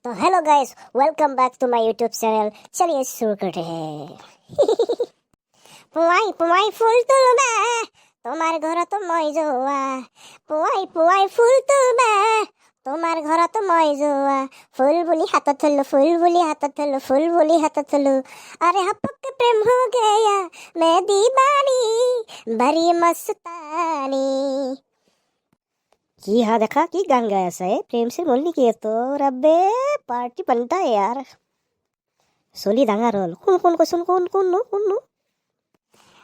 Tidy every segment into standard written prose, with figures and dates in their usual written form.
तो hello guys, welcome back to my YouTube channel. चलिए शुरू करते हैं। पुआई पुआई फुल तुलबे তোমার ঘর তো মই যোৱা পুৱাই পুৱাই ফুল তুলবে তোমাৰ ঘৰত মই যোৱা ফুল বুলি হাতত থলো ফুল বুলি হাতত থলো ফুল বুলি হাতত থলো আরে হপক প্রেম हो गया मैं दीवानी बड़ी मस्तानी। की हाँ देखा की गान गाया सा है प्रेम से बोलने की तो रब्बे पार्टी बनता है यार। চলি ডাঙৰ হ'ল কোন কোন কৈছোন কোন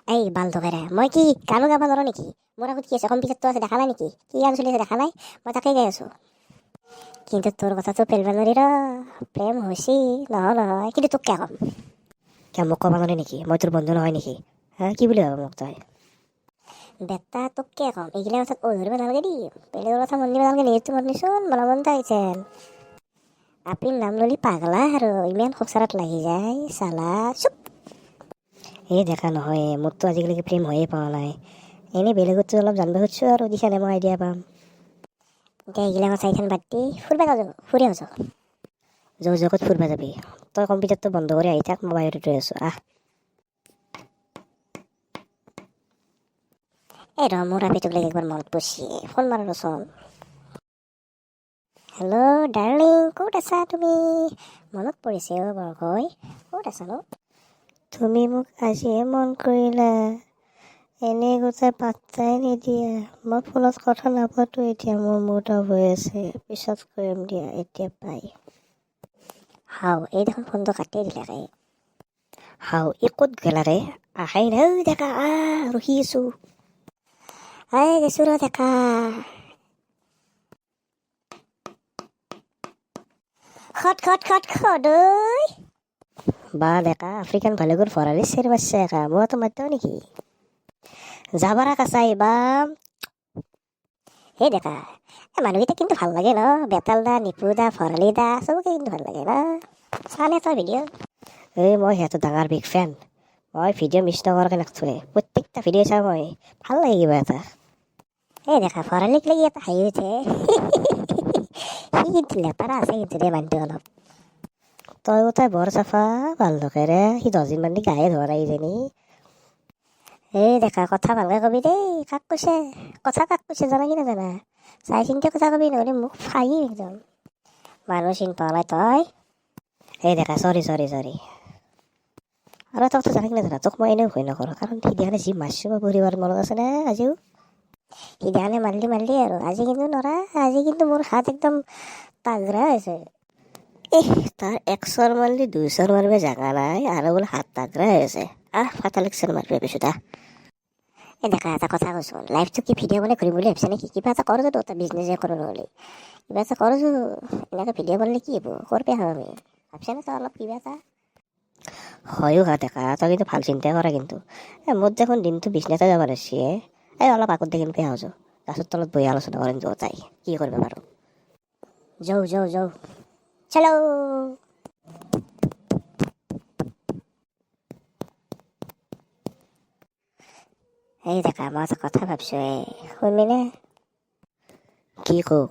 এই বাল ধকেৰে মই কি গানো গাব নোৱাৰো নেকি? মোৰ আগত কি আছে কম্পিউটাৰটো আছে দেখা নাই নেকি? কি গান চলি আছে দেখা নাই? মই তাকেই গাই আছো। কিন্তু তোৰ কথাটো পেলব নোৱাৰি ৰ প্ৰেম হৈছি নহয় কিন্তু তোক কিয় ক'ম? কিয় মোক ক'ব নোৱাৰি নেকি? মই তোৰ বন্ধু নহয় নেকি? হা কি বুলি ভাব মোক তই? বেটা তোক কিয় ক'ম? এইগিলা কথাত ধৰিব নালাগে দি বেলেগৰ কথা মন দিব নালাগে নিজটো মনিচোন মনে মন আহিছেন। আপনি নাম ললি পাগলা আৰু ইমান খোচাৰত লাগি যায় চালা চুপ। এই দেখা নহয় মোৰতো আজিকালি প্ৰেম হৈয়ে পোৱা নাই। এনেই বেলেগতো অলপ জানিব খুজিছোঁ আৰু দিছানে মই আইডিয়া পাম। এতিয়া এইগিলা কথা এইখান বাদ দি ফুৰিব যাওঁ ফুৰি আছো। ক'ত ফুৰিব যাবি? তই কম্পিউটাৰটো বন্ধ কৰি আহি থাক মই বাহিৰত ৰৈ আছো আহ। এই ৰ মোৰ আপিটোক লাগি একবাৰ মনত পৰিছে ফোন মাৰ ৰচোন। হেল্ল' ডাৰ্লিং ক'ত আছা তুমি? মনত পৰিছে অ' বৰকৈ ক'ত আছা নো? তুমি মোক আজিহে মন কৰিলা, এনেই গোটেই পাত্তাই নিদিয়া। মই ফোনত কথা নাপাতো এতিয়া মোৰ মুড অফ হৈ আছে, পিছত কৰিম দিয়া এতিয়া পাই। হাও এই দেখোন ফোনটো কাটিয়ে দিলে ৰে। হাও এই ক'ত গেলা ৰে? আহাই নাই দেখা ৰখি আছো। গেছো ৰ দেখা। খট বা দেখা আফ্ৰিকান ভালুকৰ ভৰালি চেৰ বাচ্চা একা মইতো মাতিও নেকি? যাবাৰা কাছাই বা সেই দেখা মানুহকেইটা কিন্তু ভাল লাগে ন, বেতাল দা নিপু দা ভৰালি দা চবকে কিন্তু ভাল লাগে ন। চালে তই ভিডিঅ'? মই সিহঁতৰ ডাঙৰ বিগ ফেন। মই ভিডিঅ' মিছ নকৰাকৈ নাথাকোঁ, প্ৰত্যেকটা ভিডিঅ' চাওঁ মই, ভাল লাগে কিবা এটা। দেখা ভৰালিক লাগি এটা হাঁহি উঠে। সি কিন্তু লেপাৰা আছে কিন্তু দে মানুহটো অলপ। তই গোটাই বৰ চাফা ভাল ধকেৰে সি 10 দিন মান গায়ে ধৰা ইজনী। দেখা কথা ভালকে কবি দেই। কাক কৈছে কথা কাক কৈছে জানা কি নাজানা? চাই চিন্তি কথা কবি নহ'লে মোক ফাহি একদম। মানুহ চিন পোৱা নাই তই? দেখা চৰি আৰু এটা কথা জানা কি নাজানা? তোক মই এনেও ভয় নকৰোঁ, কাৰণ সিদিনাখনে যি মাৰিছোঁ মই পৰিবাৰ মনত আছে নে আজিও? সিদিনাখনে মাৰিলি আৰু আজি কিন্তু নৰা। আজি কিন্তু মোৰ হাত একদম তাগৰা হৈছে। তাৰ 100 মাৰিলি 200 মাৰিব জাগা নাই আৰু বোলে হাত তাগৰা হৈ আছে। ফাটাল এক্সন মাৰিব পিছত দেখা এটা কথা কৈছোঁ, লাইফটো কি ভিডিঅ' বনাই ঘূৰিম বুলি ভাবিছে নেকি? কিবা এটা কৰোঁ তই বিজনেছে কৰোঁ নহ'লে কিবা এটা কৰোঁ। এনেকৈ ভিডিঅ' বনালে কি হ'ব? কৰপে হওঁ আমি ভাবছেনে তই অলপ কিবা এটা? হয়ো দেখা তই কিন্তু ভাল চিন্তাই কৰা কিন্তু। মোৰ দেখোন দিনটো বিজনেছে যাব ধৰিছে। অলপ আগত দেখোন পেহা হৈছোঁ গাছৰ তলত বহি আলোচনা কৰিম দুয়োটাই কি কৰিব পাৰোঁ। যাওঁ চলো। দেখা মই এটা কথা ভাবছো শুনবি নে? কি কওঁ?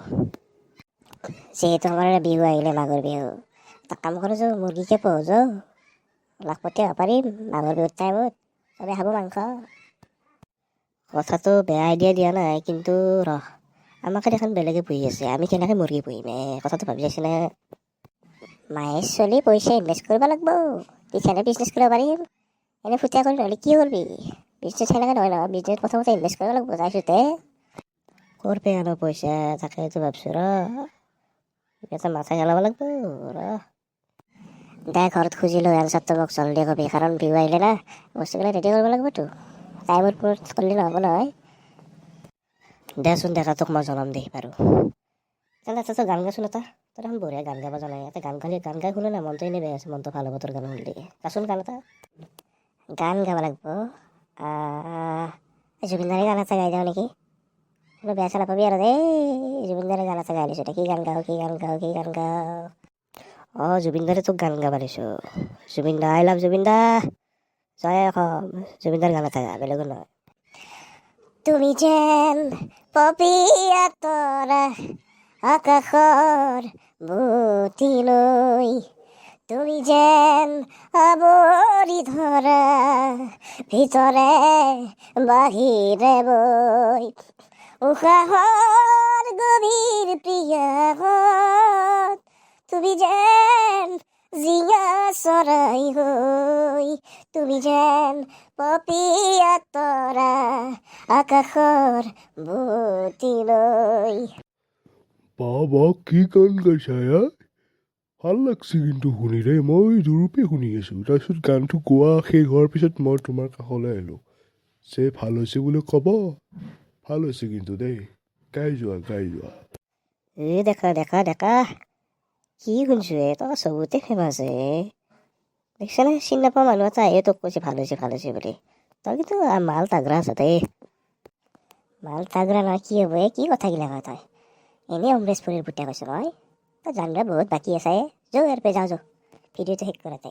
যিহেতু আমাৰ বিহু আহিলে মাঘৰ বিহু, এটা কাম কৰোঁ যাওঁ মুৰ্গীকে পোহো যাওঁ, লাখপতি হ'ব পাৰিম মাঘৰ বিহুৰ টাইমত, চবে খাব মাংস। কথাটো বেয়া আইডিয়া দিয়া নাই, কিন্তু আমাকে দেখোন বেলেগে পুহি আছে, আমি কেনেকৈ মুৰ্গী পুহিম? কথাটো ভাবি আছেনে? মায়ে চলি পইচা ইনভেষ্ট কৰিব লাগিব, তেতিয়াহে বিজনেছ কৰিব পাৰিম। এনেই ফুটিয়া কৰি নহ'লে কি কৰিবি? বিজনেছ সেনেকৈ নহয় নহয়, বিজনেছ প্ৰথমতে ইনভেষ্ট কৰিব লাগিব, তাৰপিছতে কৰপে আনো পইচা তাকেতো ভাবছোঁ এটা মাথা খেলাব লাগিব দে ঘৰত খুজিলোঁ এনচাৰটো মোক জলদি কবি, কাৰণ বিহু আহিলে না বস্তুবিলাক ৰেডি কৰিব লাগিবতো, টাইমত কৰিলে নহ'ব নহয়। দেচোন দেখা তোক মই জনাম দেই বাৰু। তই গান গাচোন এটা, তই এখন বঢ়িয়া গান গাব জানাই, এটা গান গাই শুনে না, মনটো এনেই বেয়া আছে, মনটো ভাল হ'ব তোৰ গান শুনিলে। গাচোন গান এটা। গান গাব লাগিব জুবিন দাৰে গান এটা গাই দিওঁ নেকি? বেয়া চেয়া নাপাবি আৰু দেই, জুবিন দাৰে গান এটা গাই দিছোঁ কি গান গাওঁ। জুবিন দাৰে তোক গান গাব দিছোঁ। জুবিন দা আই লাভ জুবিন দা, জয় অসম। জুবিন দাৰ গান এটা গা, বেলেগৰ নহয়। তুমি যেন পপীয়া তৰা আকাশৰ বুটি লৈ তুমি যেন আৱৰি ধৰা ভিতৰে বাহিৰে বৈ উশাহৰ গভীৰ প্ৰিয়াত তুমি যেন জিয়া চৰাই হৈ তুমি যেন পপীয়া তৰা আকাশৰ বুটি লৈ বাবা কি গান গাইছা ভাল লাগছে কিন্তু শুনি দেই মই জোৰপে শুনি আছোঁ তাৰপিছত গানটো গোৱা শেষ হোৱাৰ পিছত মই তোমাৰ কাষলৈ আহিলোঁ যে ভাল হৈছে বুলি ক'ব ভাল হৈছে কিন্তু দেই গাই যোৱা দেখা দেখা দেখা কি শুনছো তই চবতে ফেমাছ দেখিছানে চিনি নাপাওঁ মানুহ এটা আহে তোক কৈছে ভাল হৈছে বুলি তই কিন্তু মাল তাগৰা আছ দেই মাল তাগৰা নহয় কি হ'ব কি কথাগিলা হয় তই এনেই অমৰেশপুৰীৰ পুতেক কৈছোঁ নহয় তই জানিলে বহুত বাকী আছে যাওঁ ইয়াৰ পৰা যাওঁ ভিডিঅ'টো শেষ কৰাতে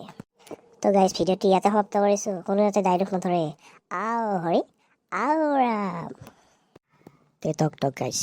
তো গাইজ ভিডিঅ'টো ইয়াতে সমাপ্ত কৰিছোঁ কোনো ইয়াতে ডাইলগ নধৰে আও হৰি আও ৰাম তে টক গাইজ